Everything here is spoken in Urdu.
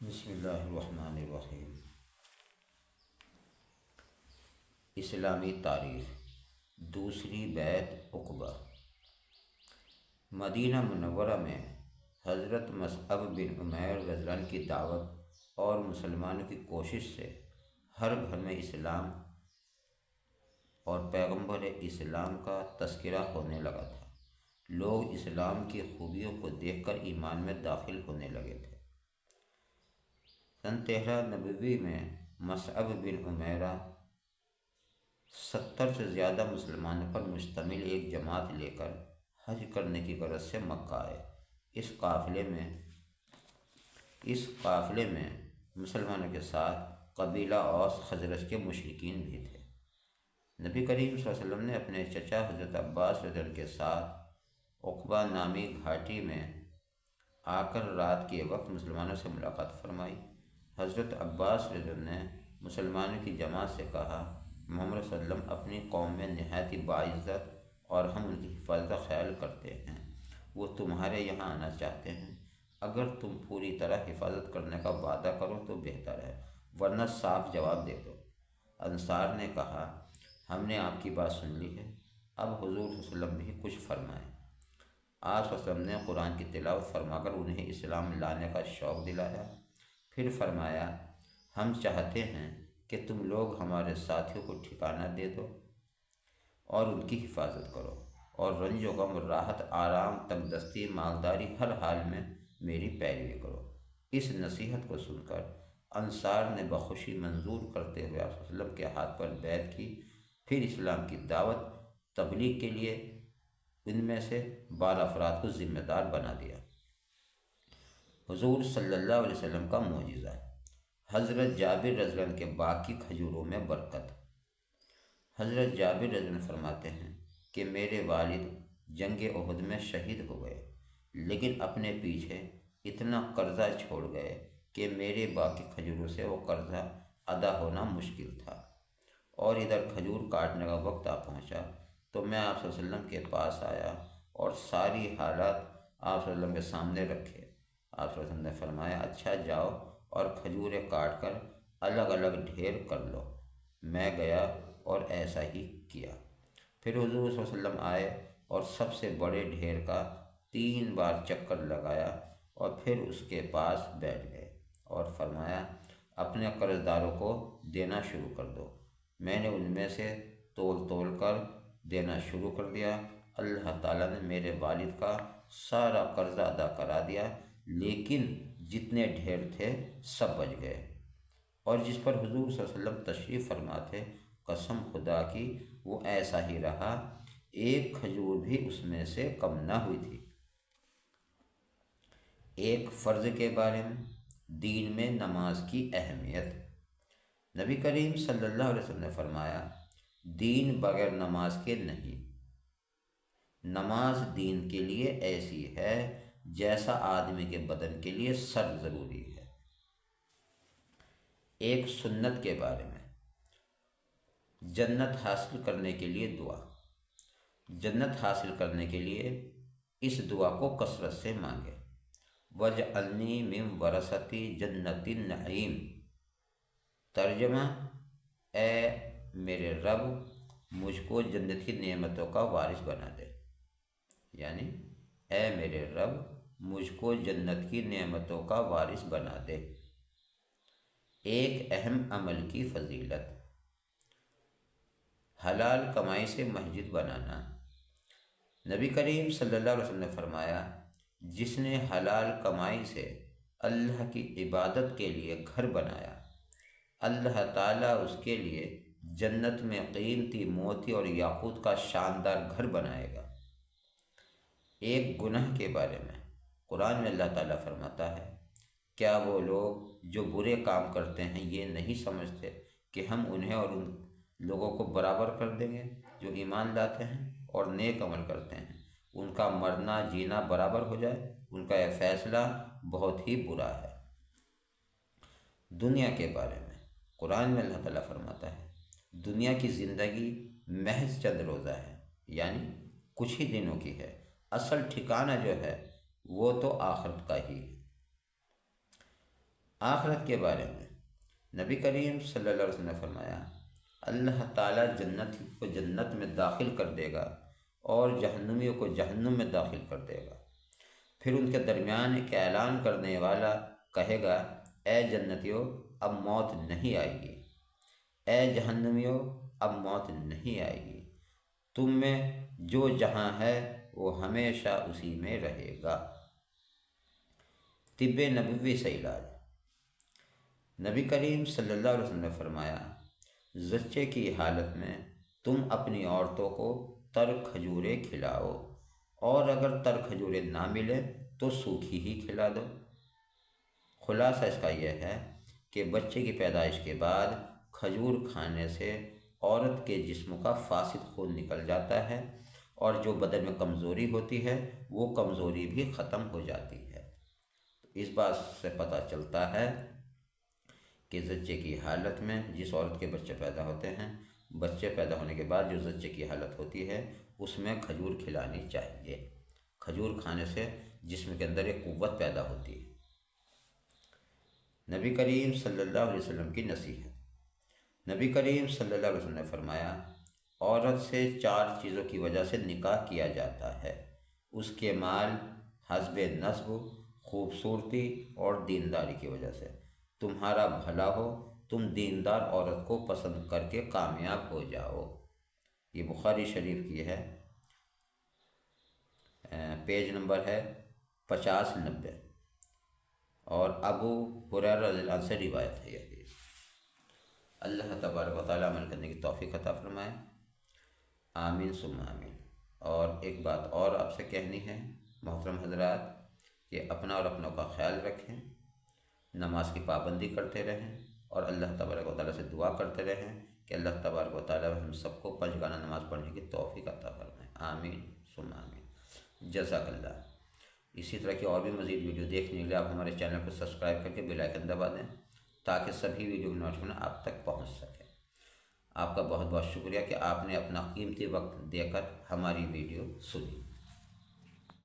بسم اللہ الرحمن الرحیم۔ اسلامی تاریخ۔ دوسری بیعت عقبہ۔ مدینہ منورہ میں حضرت مصعب بن عمیر رضی اللہ عنہ کی دعوت اور مسلمانوں کی کوشش سے ہر گھر میں اسلام اور پیغمبر اسلام کا تذکرہ ہونے لگا تھا۔ لوگ اسلام کی خوبیوں کو دیکھ کر ایمان میں داخل ہونے لگے تھے۔ سن 13 نبوی میں مصعب بن عمیرہ 70 سے زیادہ مسلمانوں پر مشتمل ایک جماعت لے کر حج کرنے کی غرض سے مکہ آئے۔ اس قافلے میں مسلمانوں کے ساتھ قبیلہ اوس خزرج کے مشرکین بھی تھے۔ نبی کریم صلی اللہ علیہ وسلم نے اپنے چچا حضرت عباس رضی اللہ عنہ کے ساتھ عقبہ نامی گھاٹی میں آ کر رات کے وقت مسلمانوں سے ملاقات فرمائی۔ حضرت عباس رضی اللہ عنہ نے مسلمانوں کی جماعت سے کہا، محمد صلی اللہ علیہ وسلم اپنی قوم میں نہایت ہی باعزت اور ہم ان کی حفاظت کا خیال کرتے ہیں۔ وہ تمہارے یہاں آنا چاہتے ہیں۔ اگر تم پوری طرح حفاظت کرنے کا وعدہ کرو تو بہتر ہے، ورنہ صاف جواب دے دو۔ انصار نے کہا، ہم نے آپ کی بات سن لی ہے، اب حضور صلی اللہ علیہ وسلم بھی کچھ فرمائیں۔ آپ صلی اللہ علیہ وسلم نے قرآن کی تلاوت فرما کر انہیں اسلام لانے کا شوق دلایا۔ پھر فرمایا، ہم چاہتے ہیں کہ تم لوگ ہمارے ساتھیوں کو ٹھکانہ دے دو اور ان کی حفاظت کرو، اور رنج و غم، راحت، آرام، تنگ دستی، مالداری، ہر حال میں میری پیروی کرو۔ اس نصیحت کو سن کر انصار نے بخوشی منظور کرتے ہوئے آپ صلی اللہ علیہ وسلم کے ہاتھ پر بیعت کی۔ پھر اسلام کی دعوت تبلیغ کے لیے ان میں سے 12 افراد کو ذمہ دار بنا دیا۔ حضور صلی اللہ علیہ وسلم کا معجزہ۔ حضرت جابر رضی اللہ عنہ کے باغ کی کھجوروں میں برکت۔ حضرت جابر رضی اللہ عنہ فرماتے ہیں کہ میرے والد جنگ احد میں شہید ہو گئے، لیکن اپنے پیچھے اتنا قرضہ چھوڑ گئے کہ میرے باغ کی کھجوروں سے وہ قرضہ ادا ہونا مشکل تھا، اور ادھر کھجور کاٹنے کا وقت آ پہنچا تو میں آپ صلی اللہ علیہ وسلم کے پاس آیا اور ساری حالات آپ صلی اللہ علیہ وسلم کے سامنے رکھے۔ آپ صلی اللہ علیہ وسلم نے فرمایا، اچھا جاؤ اور کھجوریں کاٹ کر الگ الگ ڈھیر کر لو۔ میں گیا اور ایسا ہی کیا۔ پھر حضور صلی اللہ علیہ وسلم آئے اور سب سے بڑے ڈھیر کا 3 بار چکر لگایا اور پھر اس کے پاس بیٹھ گئے اور فرمایا، اپنے قرض داروں کو دینا شروع کر دو۔ میں نے ان میں سے تول کر دینا شروع کر دیا۔ اللہ تعالیٰ نے میرے والد کا سارا قرضہ ادا کرا دیا، لیکن جتنے ڈھیر تھے سب بچ گئے۔ اور جس پر حضور صلی اللہ علیہ وسلم تشریف فرما تھے، قسم خدا کی وہ ایسا ہی رہا، ایک کھجور بھی اس میں سے کم نہ ہوئی تھی۔ ایک فرض کے بارے میں، دین میں نماز کی اہمیت۔ نبی کریم صلی اللہ علیہ وسلم نے فرمایا، دین بغیر نماز کے نہیں۔ نماز دین کے لیے ایسی ہے جیسا آدمی کے بدن کے لیے سر ضروری ہے۔ ایک سنت کے بارے میں، جنت حاصل کرنے کے لیے دعا۔ جنت حاصل کرنے کے لیے اس دعا کو کثرت سے مانگے، وَاجْعَلْنِی مِن وَرَثَۃِ جَنَّتِ النَّعِیم۔ ترجمہ، اے میرے رب مجھ کو جنت کی نعمتوں کا وارث بنا دے، یعنی اے میرے رب مجھ کو جنت کی نعمتوں کا وارث بنا دے۔ ایک اہم عمل کی فضیلت، حلال کمائی سے مسجد بنانا۔ نبی کریم صلی اللہ علیہ وسلم نے فرمایا، جس نے حلال کمائی سے اللہ کی عبادت کے لیے گھر بنایا، اللہ تعالیٰ اس کے لیے جنت میں قیمتی موتی اور یاقوت کا شاندار گھر بنائے گا۔ ایک گناہ کے بارے میں، قرآن میں اللہ تعالیٰ فرماتا ہے، کیا وہ لوگ جو برے کام کرتے ہیں یہ نہیں سمجھتے کہ ہم انہیں اور ان لوگوں کو برابر کر دیں گے جو ایمان لاتے ہیں اور نیک عمل کرتے ہیں، ان کا مرنا جینا برابر ہو جائے، ان کا یہ فیصلہ بہت ہی برا ہے۔ دنیا کے بارے میں، قرآن میں اللہ تعالیٰ فرماتا ہے، دنیا کی زندگی محض چند روزہ ہے، یعنی کچھ ہی دنوں کی ہے، اصل ٹھکانہ جو ہے وہ تو آخرت کا ہی ہے۔ آخرت کے بارے میں نبی کریم صلی اللہ علیہ وسلم نے فرمایا اللہ تعالیٰ جنتی کو جنت میں داخل کر دے گا اور جہنمیوں کو جہنم میں داخل کر دے گا۔ پھر ان کے درمیان ایک اعلان کرنے والا کہے گا اے جنتیوں اب موت نہیں آئے گی، اے جہنمیوں اب موت نہیں آئے گی، تم میں جو جہاں ہے وہ ہمیشہ اسی میں رہے گا۔ طب نبوی سے علاج۔ نبی کریم صلی اللہ علیہ وسلم نے فرمایا زچے کی حالت میں تم اپنی عورتوں کو تر کھجوریں کھلاؤ، اور اگر تر کھجوریں نہ ملے تو سوکھی ہی کھلا دو۔ خلاصہ اس کا یہ ہے کہ بچے کی پیدائش کے بعد کھجور کھانے سے عورت کے جسم کا فاسد خون نکل جاتا ہے، اور جو بدن میں کمزوری ہوتی ہے وہ کمزوری بھی ختم ہو جاتی ہے۔ اس بات سے پتہ چلتا ہے کہ زچے کی حالت میں جس عورت کے بچے پیدا ہوتے ہیں، بچے پیدا ہونے کے بعد جو زچے کی حالت ہوتی ہے اس میں کھجور کھلانی چاہیے۔ کھجور کھانے سے جسم کے اندر ایک قوت پیدا ہوتی ہے۔ نبی کریم صلی اللہ علیہ وسلم کی نصیحت۔ نبی کریم صلی اللہ علیہ وسلم نے فرمایا عورت سے 4 چیزوں کی وجہ سے نکاح کیا جاتا ہے، اس کے مال، حسب نسب، خوبصورتی اور دینداری کی وجہ سے۔ تمہارا بھلا ہو، تم دیندار عورت کو پسند کر کے کامیاب ہو جاؤ۔ یہ بخاری شریف کی ہے، پیج نمبر ہے 5090، اور ابو ہریرہ رضی اللہ عنہ سے روایت ہے یہ حدیث۔ اللہ تبارک و تعالیٰ عمل کرنے کی توفیق عطا فرمائے، آمین ثم آمین۔ اور ایک بات اور آپ سے کہنی ہے محترم حضرات، کہ اپنا اور اپنوں کا خیال رکھیں، نماز کی پابندی کرتے رہیں، اور اللہ تبارک و تعالیٰ سے دعا کرتے رہیں کہ اللہ تبارک و تعالیٰ ہم سب کو 5 گانا نماز پڑھنے کی توفیق عطا فرمائے، آمین ثم آمین۔ جزاک اللہ۔ اسی طرح کی اور بھی مزید ویڈیو دیکھنے کے لیے آپ ہمارے چینل کو سبسکرائب کر کے بیل آئیکن دبا دیں تاکہ سبھی ویڈیو کی نوٹیفیکیشن آپ تک پہنچ سکے۔ آپ کا بہت بہت شکریہ کہ آپ نے اپنا قیمتی وقت دے کر ہماری ویڈیو سنی۔